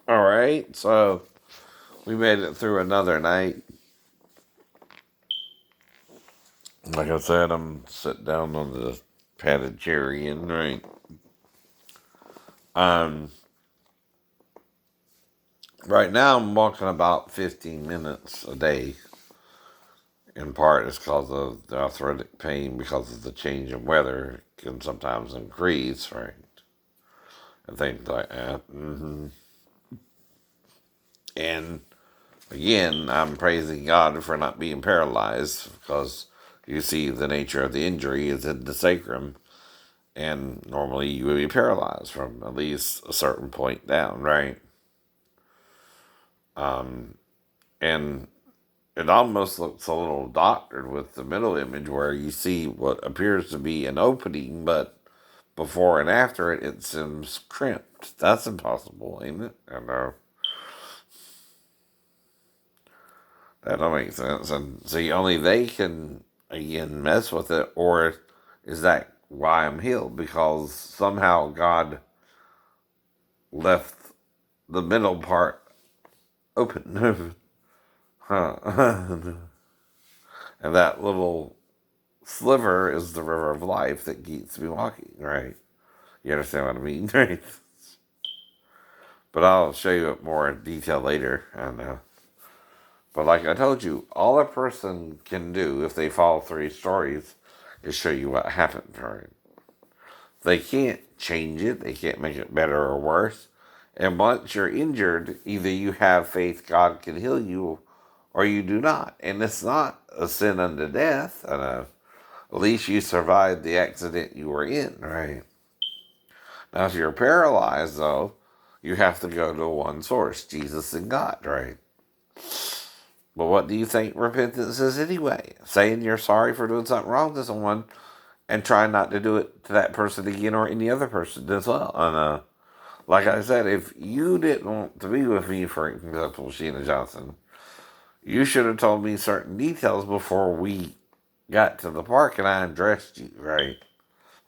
All right, so we made it through another night. Like I said, I'm sitting down on the padded chair again, right? Um, right now I'm walking about 15 minutes a day. In part, it's because of the arthritic pain because of the change in weather can sometimes increase, right? And things like that. And again, I'm praising God for not being paralyzed because you see the nature of the injury is in the sacrum, and normally you would be paralyzed from at least a certain point down, right? And it almost looks a little doctored with the middle image where you see what appears to be an opening, but before and after it, it seems crimped. That's impossible, ain't it? I know. That don't make sense. And see, only they can, again, mess with it, or is that why I'm healed? Because somehow God left the middle part open. Huh. And that little sliver is the river of life that keeps me walking, right? You understand what I mean, right? But I'll show you it more in detail later. And but like I told you, all a person can do if they follow three stories is show you what happened, right? They can't change it. They can't make it better or worse. And once you're injured, either you have faith God can heal you, or you do not. And it's not a sin unto death. And at least you survived the accident you were in, right? Now, if you're paralyzed, though, you have to go to one source, Jesus and God, right? But what do you think repentance is anyway? Saying you're sorry for doing something wrong to someone and trying not to do it to that person again or any other person as well. And like I said, if you didn't want to be with me, for example, Sheena Johnson, you should have told me certain details before we got to the park and I undressed you, right?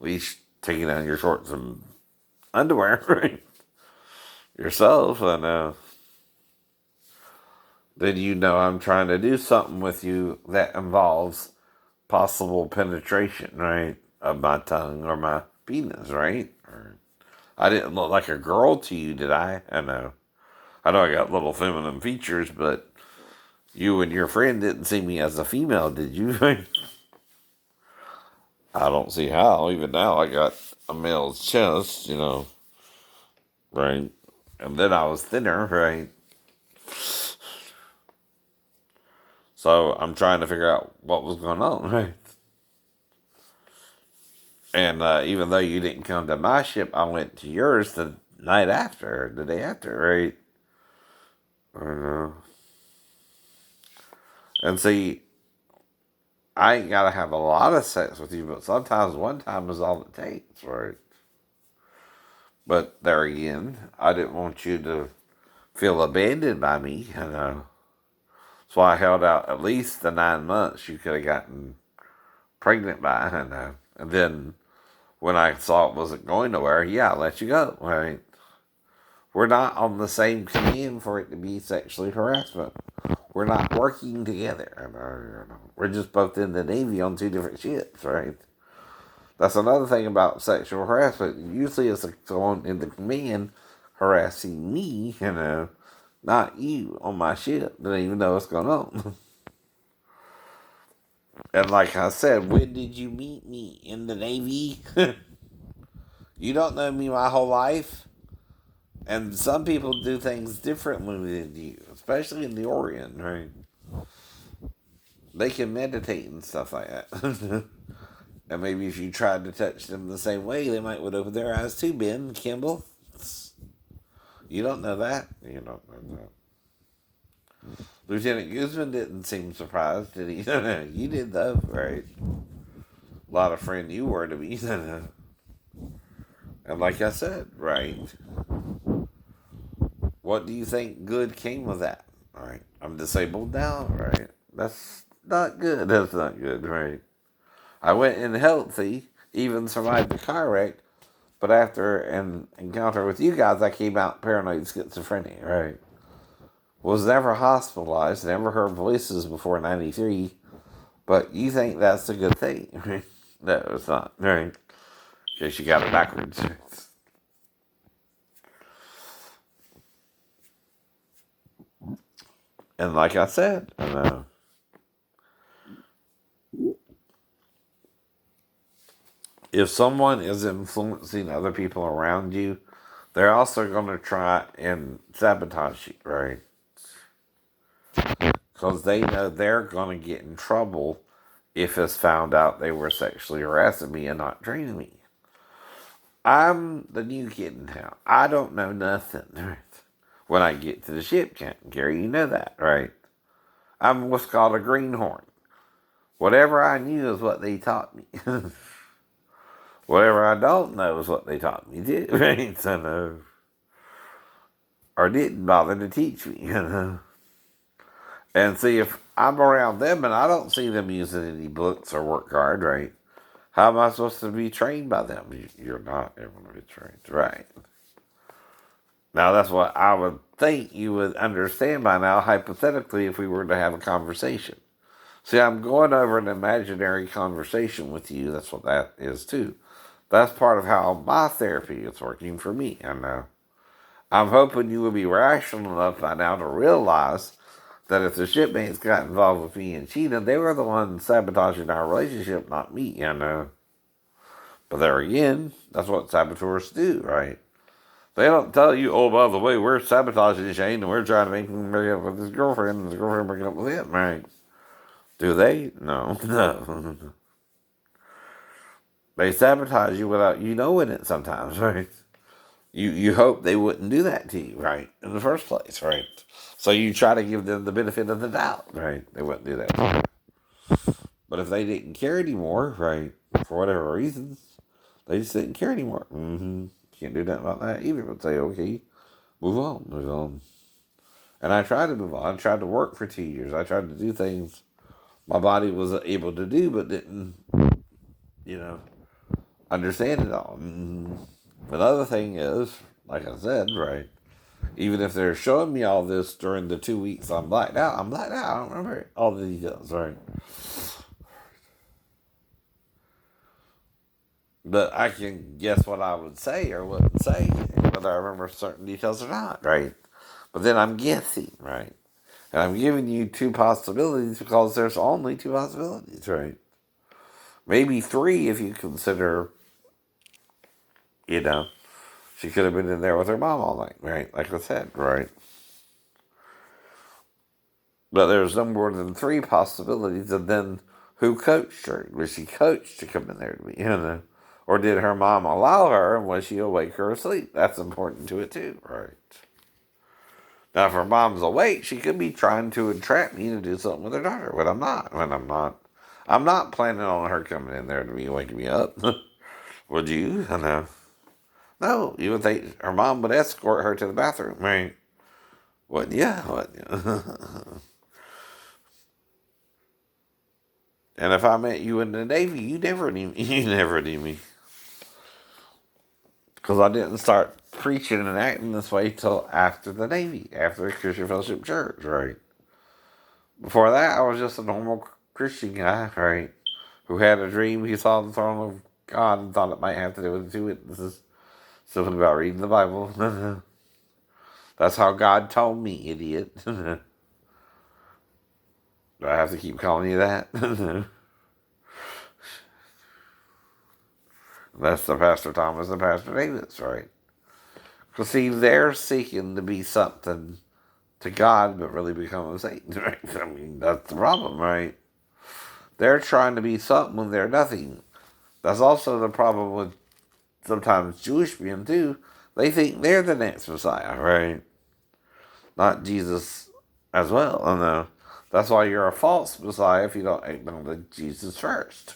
At least taking down your shorts and underwear, right? Yourself, and then you know I'm trying to do something with you that involves possible penetration, right? Of my tongue or my penis, right? Or, I didn't look like a girl to you, did I? I know I got little feminine features, but you and your friend didn't see me as a female, did you? I don't see how. Even now, I got a male's chest, right? And then I was thinner, right? So I'm trying to figure out what was going on, right? And even though you didn't come to my ship, I went to yours the night after, the day after, right? Uh, and see, I ain't got to have a lot of sex with you, but sometimes one time is all it takes, right? But there again, I didn't want you to feel abandoned by me, that's why I held out at least the 9 months you could have gotten pregnant by, and then when I saw it wasn't going nowhere, yeah, I let you go, right? We're not on the same command for it to be sexually harassment. We're not working together. We're just both in the Navy on two different ships, right? That's another thing about sexual harassment. Usually it's someone in the command harassing me, not you on my ship. Don't even know what's going on. And like I said, when did you meet me? In the Navy? You don't know me my whole life. And some people do things differently than you, especially in the Orient, right? They can meditate and stuff like that. And maybe if you tried to touch them the same way, they might would open their eyes too, Ben Kimball. You don't know that. You don't know that. Lieutenant Guzman didn't seem surprised, did he? You did though, right? A lot of friend you were to me. And like I said, right? What do you think good came of that? All right, I'm disabled now, right? That's not good. That's not good, right? I went in healthy, even survived the car wreck, But after an encounter with you guys, I came out paranoid schizophrenia, right? Was never hospitalized, never heard voices before 93, but you think that's a good thing, right? No, it's not, right? Because you got it backwards. And like I said, if someone is influencing other people around you, they're also going to try and sabotage you, right? Because they know they're going to get in trouble if it's found out they were sexually harassing me and not training me. I'm the new kid in town. I don't know nothing, right? When I get to the ship, Captain Gary, you know that, right? I'm what's called a greenhorn. Whatever I knew is what they taught me. Whatever I don't know is what they taught me, too, right? So, no. Or didn't bother to teach me, And see, if I'm around them and I don't see them using any books or work hard, right? How am I supposed to be trained by them? You're not ever going to be trained, right? Now, that's what I would think you would understand by now, hypothetically, if we were to have a conversation. See, I'm going over an imaginary conversation with you. That's what that is, too. That's part of how my therapy is working for me. And I'm hoping you will be rational enough by now to realize that if the shipmates got involved with me and Cheetah, they were the ones sabotaging our relationship, not me. But there again, that's what saboteurs do, right? They don't tell you, oh, by the way, we're sabotaging Shane and we're trying to make him break up with his girlfriend and his girlfriend breaking up with him, right? Do they? No, no. They sabotage you without you knowing it sometimes, right? You hope they wouldn't do that to you, right? In the first place, right? So you try to give them the benefit of the doubt, right? They wouldn't do that to you. But if they didn't care anymore, right, for whatever reasons, they just didn't care anymore. Can't do nothing about that either, but say, okay, move on, move on. And I tried to move on. I tried to work for 2 years. I tried to do things my body was able to do, but didn't, you know, understand it all. Another thing is, like I said, right, even if they're showing me all this during the 2 weeks I'm blacked out, I'm blacked out. I don't remember all the details, right? But I can guess what I would say or wouldn't say, whether I remember certain details or not, right? But then I'm guessing, right? And I'm giving you two possibilities because there's only two possibilities, right? Maybe three if you consider, you know, she could have been in there with her mom all night, right? Like I said, right? But there's no more than three possibilities. And then who coached her? Was she coached to come in there to be? Or did her mom allow her and was she awake or asleep? That's important to it too, right? Now, if her mom's awake, she could be trying to entrap me to do something with her daughter. But I'm not. I'm not planning on her coming in there to be waking me up. Would you? I know. No, you would think her mom would escort her to the bathroom, right? What? Yeah. What? And if I met you in the Navy, you never knew me. You never knew me. Because I didn't start preaching and acting this way till after the Navy, after the Christian Fellowship Church, right? Before that, I was just a normal Christian guy, right? Who had a dream he saw the throne of God and thought it might have to do with two witnesses. Something about reading the Bible. That's how God told me, idiot. Do I have to keep calling you that? That's the Pastor Thomas and Pastor Davis, right? Because, see, they're seeking to be something to God, but really become a Satan, right? I mean, that's the problem, right? They're trying to be something when they're nothing. That's also the problem with sometimes Jewish men, too. They think they're the next Messiah, right? Not Jesus as well. And that's why you're a false Messiah if you don't acknowledge Jesus first.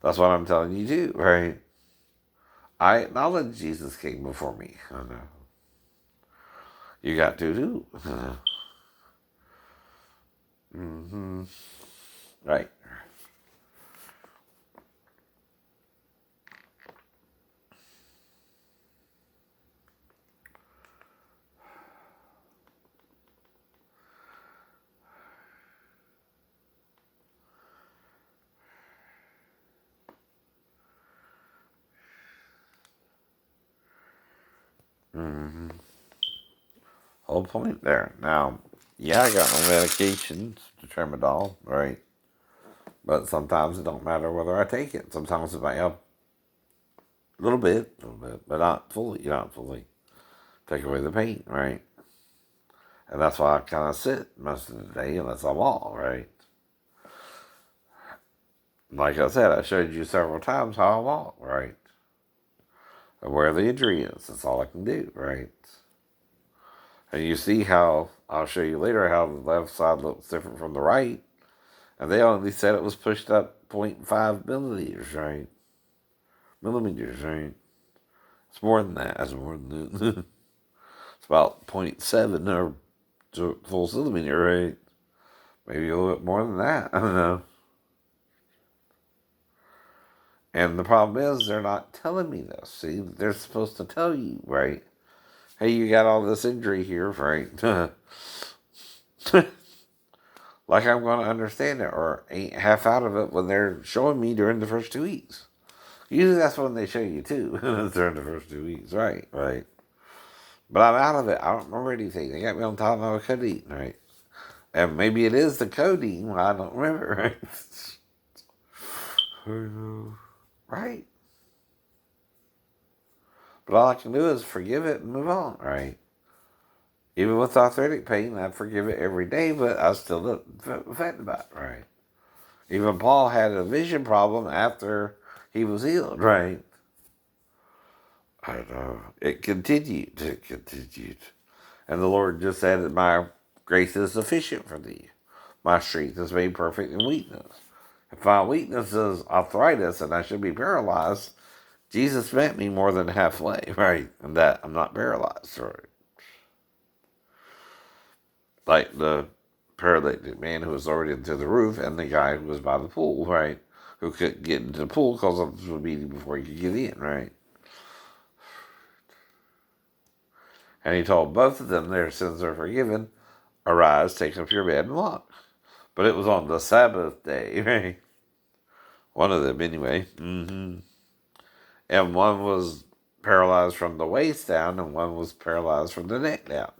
That's what I'm telling you, too, right? I acknowledge Jesus came before me. I know. You got to, too. Right. Mm-hmm. Whole point there. Now, yeah, I got my medications, tramadol, right? But sometimes it don't matter whether I take it. Sometimes it might help a little bit, but not fully take away the pain, right? And that's why I kind of sit most of the day unless I walk, right? Like I said, I showed you several times how I walk, right? And where the injury is. That's all I can do, right? And you see how, I'll show you later how the left side looks different from the right. And they only said it was pushed up zero point 0.5 milliliters, right? Millimeters, right? It's more than that. It's more than that. It's about zero point 0.7 or to full centimeter, right? Maybe a little bit more than that. I don't know. And the problem is they're not telling me this. See, they're supposed to tell you, right? Hey, you got all this injury here, right? Like I'm going to understand it or ain't half out of it when they're showing me during the first 2 weeks. Usually that's when they show you too, during the first 2 weeks, right? Right. But I'm out of it. I don't remember anything. They got me on Tylenol codeine, right? And maybe it is the codeine. I don't remember, right? Right. But all I can do is forgive it and move on, right? Even with arthritic pain, I forgive it every day, but I still look affected by it, right? Even Paul had a vision problem after he was healed, right? I know. It continued. It continued. And the Lord just said that my grace is sufficient for thee. My strength is made perfect in weakness. If my weakness is arthritis and I should be paralyzed, Jesus met me more than halfway, right? And that I'm not paralyzed, right? Like the paralytic man who was already into the roof and the guy who was by the pool, right? Who couldn't get into the pool because of the meeting before he could get in, right? And he told both of them their sins are forgiven. Arise, take up your bed and walk. But it was on the Sabbath day, right? One of them, anyway. Mm-hmm. And one was paralyzed from the waist down, and one was paralyzed from the neck down.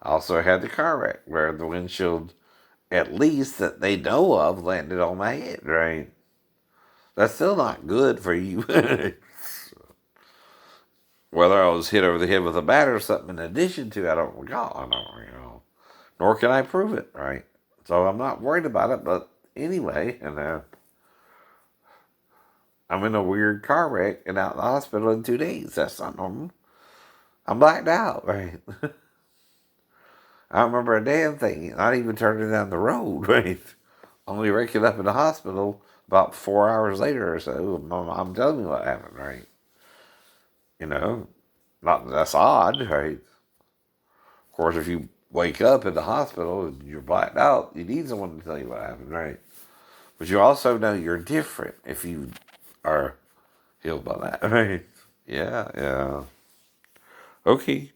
I also had the car wreck where the windshield, at least that they know of, landed on my head, right? That's still not good for you. Whether I was hit over the head with a bat or something in addition to, I don't recall. I don't recall. Nor can I prove it, right? So I'm not worried about it, but anyway, I'm in a weird car wreck and out in the hospital in 2 days. That's not normal. I'm blacked out, right? I don't remember a damn thing, not even turning down the road, right? Only waking up in the hospital about 4 hours later or so. My mom telling me what happened, right? You know, not that that's odd, right? Of course, if you wake up in the hospital and you're blacked out, you need someone to tell you what happened, right? But you also know you're different if you are healed by that, right? Yeah, yeah. Okay.